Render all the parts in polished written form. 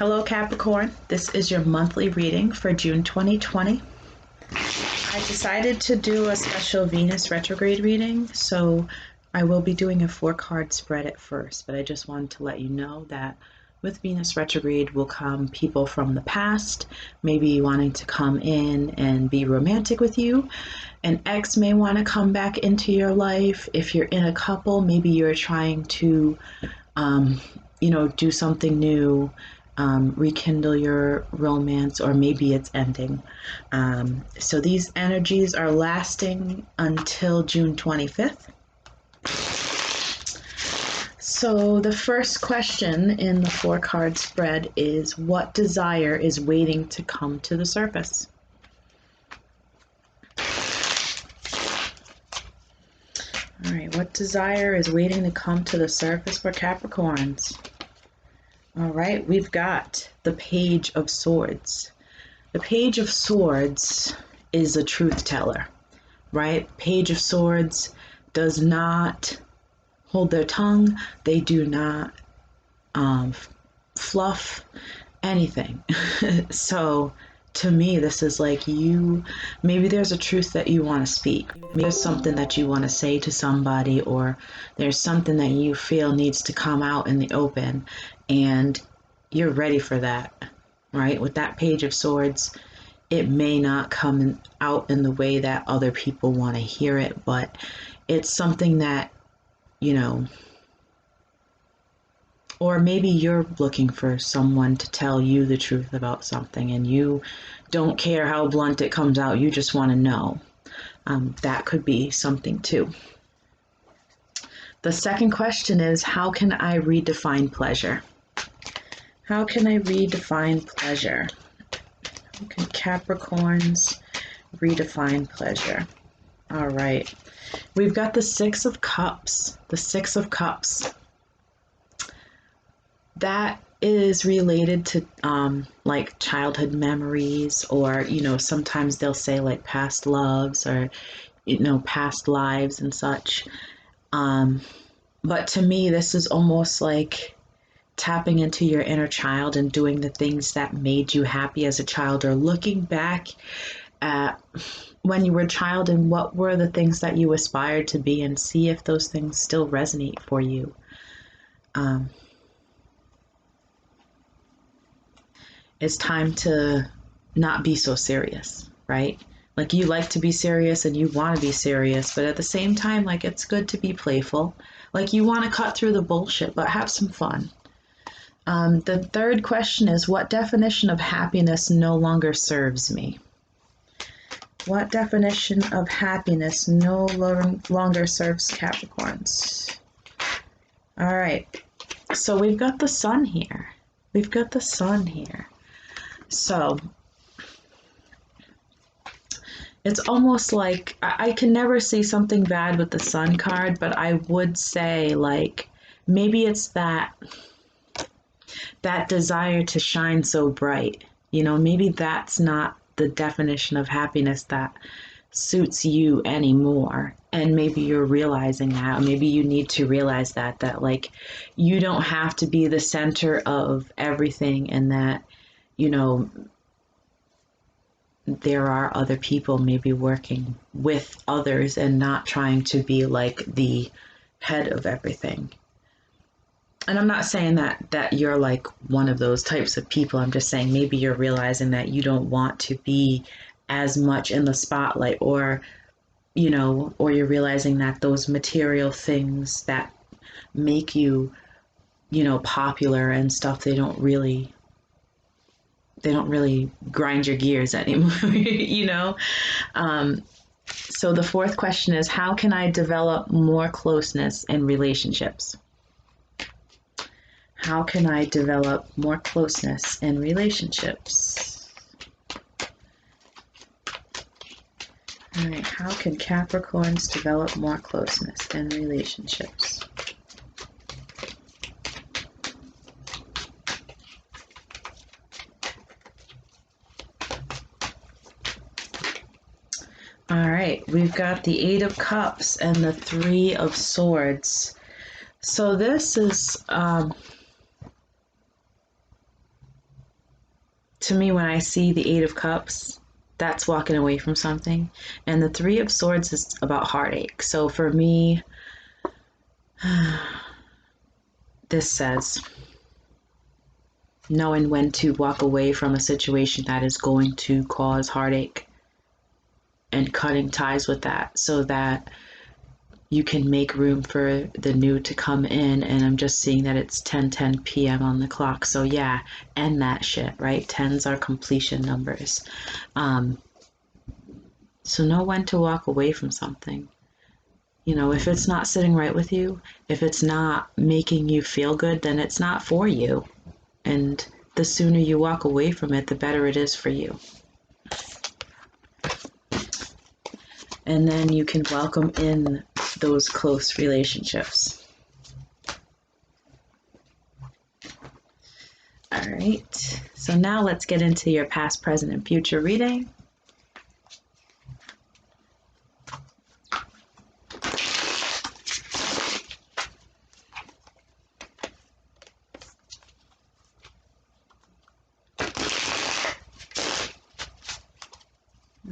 Hello, Capricorn. This is your monthly reading for June 2020. I decided to do a special Venus retrograde reading, so I will be doing a 4-card spread at first, but I just wanted to let you know that with Venus retrograde will come people from the past, maybe wanting to come in and be romantic with you. An ex may want to come back into your life. If you're in a couple, maybe you're trying to, do something new, rekindle your romance, or maybe it's ending. So these energies are lasting until June 25th. So the first question in the 4-card spread is, what desire is waiting to come to the surface? All right, what desire is waiting to come to the surface for Capricorns? All right, we've got the Page of Swords. The Page of Swords is a truth teller, right? Page of Swords does not hold their tongue. They do not fluff anything. So to me, this is like maybe there's a truth that you want to speak. Maybe there's something that you want to say to somebody, or there's something that you feel needs to come out in the open, and you're ready for that, right? With that Page of Swords, it may not come out in the way that other people want to hear it, but it's something that, or maybe you're looking for someone to tell you the truth about something, and you don't care how blunt it comes out. You just want to know. That could be something too. The second question is, how can I redefine pleasure? How can I redefine pleasure? How can Capricorns redefine pleasure? All right. We've got the 6 of Cups. The 6 of Cups. That is related to like childhood memories, or sometimes they'll say like past loves, or past lives and such. But to me, this is almost like tapping into your inner child and doing the things that made you happy as a child, or looking back at when you were a child and what were the things that you aspired to be, and see if those things still resonate for you. It's time to not be so serious, right? Like, you like to be serious and you want to be serious, but at the same time, like, it's good to be playful. Like, you want to cut through the bullshit, but have some fun. The third question is, what definition of happiness no longer serves me? What definition of happiness no longer serves Capricorns? All right, so we've got the Sun here. We've got the Sun here. So it's almost like I can never see something bad with the Sun card, but I would say, like, maybe it's that desire to shine so bright. Maybe that's not the definition of happiness that suits you anymore. And maybe you're realizing that, or maybe you need to realize that like, you don't have to be the center of everything, and that, there are other people maybe working with others and not trying to be like the head of everything. And I'm not saying that you're like one of those types of people. I'm just saying maybe you're realizing that you don't want to be as much in the spotlight, or you're realizing that those material things that make you, popular and stuff, they don't really grind your gears anymore, So the fourth question is, how can I develop more closeness in relationships? How can I develop more closeness in relationships? All right, how can Capricorns develop more closeness in relationships? All right, we've got the 8 of Cups and the 3 of Swords. So this is to me, when I see the Eight of Cups, that's walking away from something. And the Three of Swords is about heartache. So for me, this says knowing when to walk away from a situation that is going to cause heartache and cutting ties with that so that you can make room for the new to come in. And I'm just seeing that it's 10:10 p.m. on the clock. So yeah, end that shit, right? Tens are completion numbers. So know when to walk away from something. You know, if it's not sitting right with you, if it's not making you feel good, then it's not for you. And the sooner you walk away from it, the better it is for you. And then you can welcome in those close relationships. All right, so now let's get into your past, present, and future reading.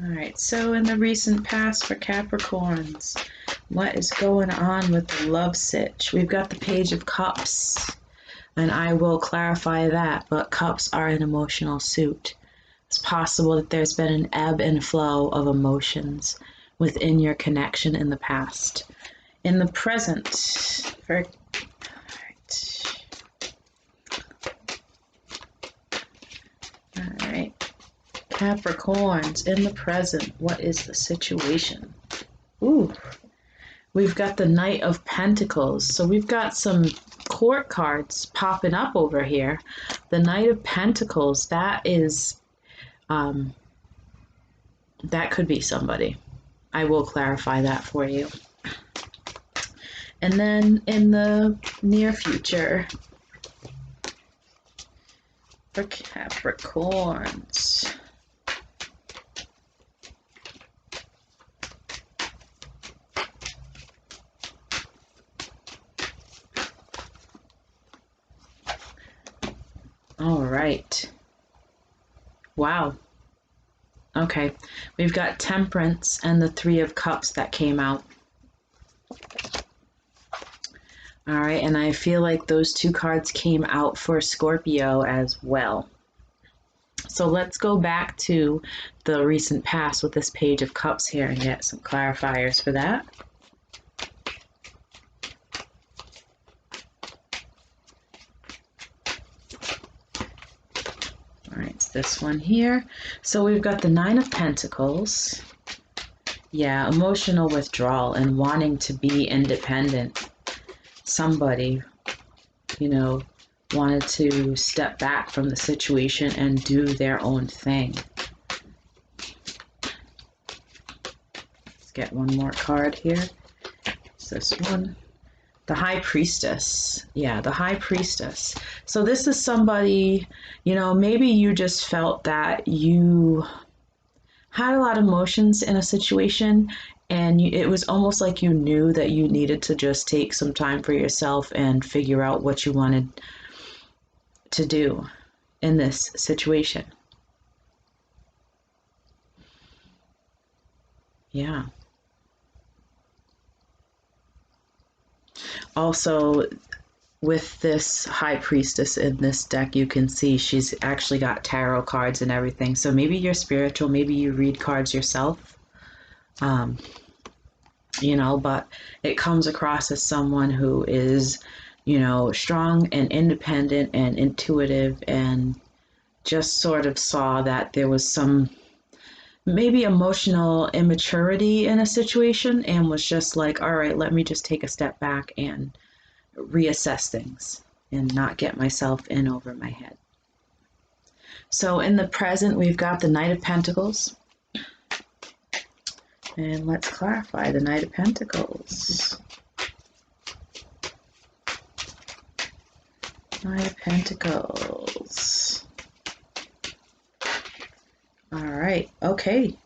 All right, so in the recent past for Capricorns, what is going on with the love sitch? We've got the Page of Cups, and I will clarify that, but cups are an emotional suit. It's possible that there's been an ebb and flow of emotions within your connection in the past. In the present, for all right. Capricorns, in the present, what is the situation? Ooh, we've got the Knight of Pentacles. So we've got some court cards popping up over here. The Knight of Pentacles, that is, that could be somebody. I will clarify that for you. And then in the near future, for Capricorns, all right. Wow. Okay. We've got Temperance and the Three of Cups that came out. All right. And I feel like those two cards came out for Scorpio as well. So let's go back to the recent past with this Page of Cups here and get some clarifiers for that. This one here. So we've got the Nine of Pentacles. Yeah, emotional withdrawal and wanting to be independent. Somebody, you know, wanted to step back from the situation and do their own thing. Let's get one more card here. It's this one. The High Priestess. Yeah, the High Priestess. So this is somebody, you know, maybe you just felt that you had a lot of emotions in a situation and it was almost like you knew that you needed to just take some time for yourself and figure out what you wanted to do in this situation. Yeah. Also, with this High Priestess in this deck, you can see she's actually got tarot cards and everything. So maybe you're spiritual, maybe you read cards yourself, you know, but it comes across as someone who is, you know, strong and independent and intuitive and just sort of saw that there was some maybe emotional immaturity in a situation and was just like, all right, let me just take a step back and reassess things and not get myself in over my head. So in the present, we've got the Knight of Pentacles. And let's clarify the Knight of Pentacles. Knight of Pentacles. All right, okay.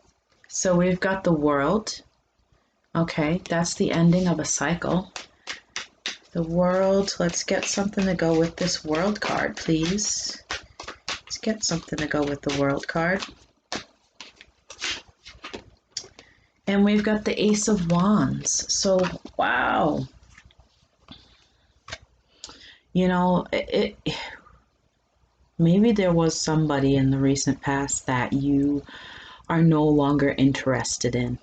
So we've got the World. Okay, that's the ending of a cycle. The World, let's get something to go with this World card, please. Let's get something to go with the World card. And we've got the Ace of Wands. So, wow. You know, maybe there was somebody in the recent past that you are no longer interested in.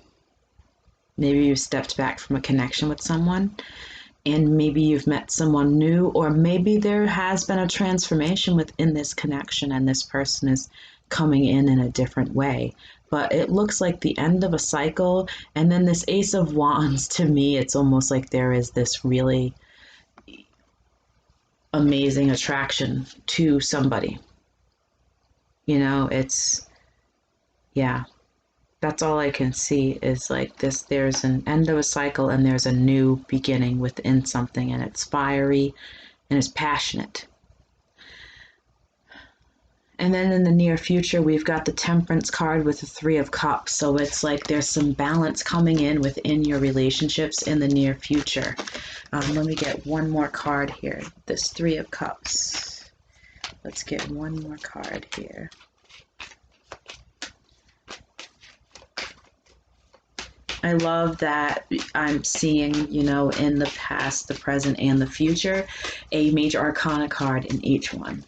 Maybe you stepped back from a connection with someone, and maybe you've met someone new, or maybe there has been a transformation within this connection and this person is coming in a different way. But it looks like the end of a cycle. And then this Ace of Wands, to me, it's almost like there is this really amazing attraction to somebody. You know, yeah, that's all I can see is like this. There's an end of a cycle and there's a new beginning within something, and it's fiery and it's passionate. And then in the near future, we've got the Temperance card with the Three of Cups. So it's like there's some balance coming in within your relationships in the near future. Let me get one more card here. This Three of Cups. Let's get one more card here. I love that I'm seeing, you know, in the past, the present, and the future, a major arcana card in each one.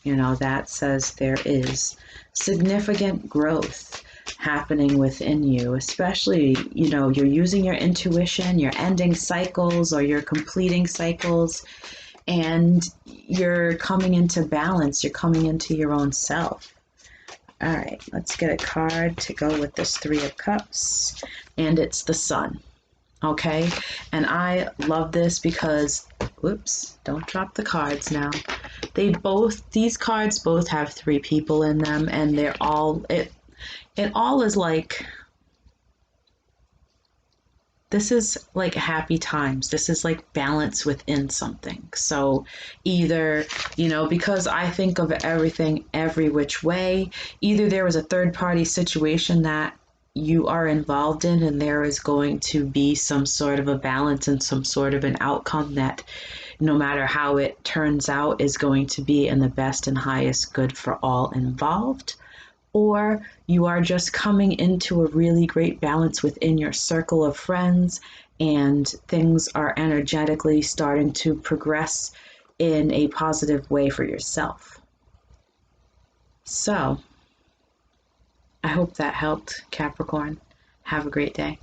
You know, that says there is significant growth happening within you, especially, you know, you're using your intuition, you're ending cycles or you're completing cycles, and you're coming into balance, you're coming into your own self. All right, let's get a card to go with this Three of Cups, and it's the Sun. Okay, and I love this because, whoops, don't drop the cards now. These cards both have three people in them, and they're all, it all is like, this is like happy times. This is like balance within something. So either, you know, because I think of everything every which way, either there was a third party situation that you are involved in, and there is going to be some sort of a balance and some sort of an outcome that, no matter how it turns out, is going to be in the best and highest good for all involved. Or you are just coming into a really great balance within your circle of friends, and things are energetically starting to progress in a positive way for yourself. So I hope that helped, Capricorn. Have a great day.